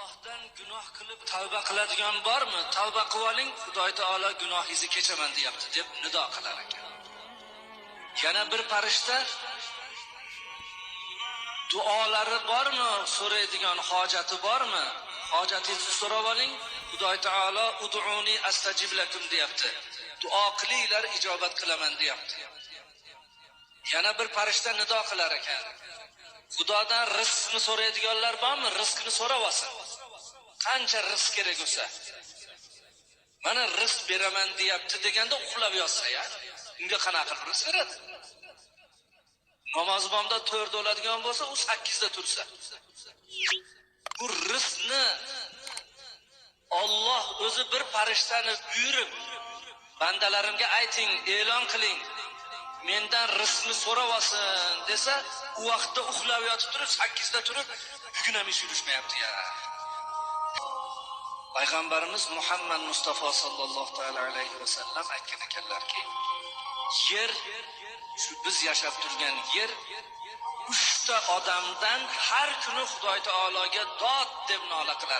Allohdan gunoh qilib tavba qiladigan bormi? Tavba qilib oling, Xudo taolo gunohingizni kechaman deyapti deb nido qilar ekan. Yana bir farishta duolari bormi? So'raydigan hojati bormi? Hojatingizni so'rab oling, Xudo taolo ud'uni astajib lakum deyapti. Duo qilinglar, ijobat qilaman deyapti. Yana bir farishta nido qilar ekan. Xudodan rizqni so'raydiganlar bormi? Rizqni so'rab olsin. Qancha rizq kerak bo'lsa. Mana rizq beraman deyapti deganda uxlab yotsa ya. Unga qanaqa rizq beradi? Namoz bomda 4 bo'ladigan bo'lsa, u 8 da tursa. Bu rizqni Alloh o'zi bir farishtani buyurib, bandalarimga ayting, e'lon qiling. Mendan rizqni so'rab olsin desa, u vaqtda uxlab yotib turib 8 da turib, bugun ham ish yurishmayapti ya. Payg'ambarimiz Muhammad Mustafa sallallohu alayhi va sallam aytgan ekanlarki, yer, shu biz yashab turgan yer 3 ta odamdan har kuni Xudo taologa dod deb nola qiladi.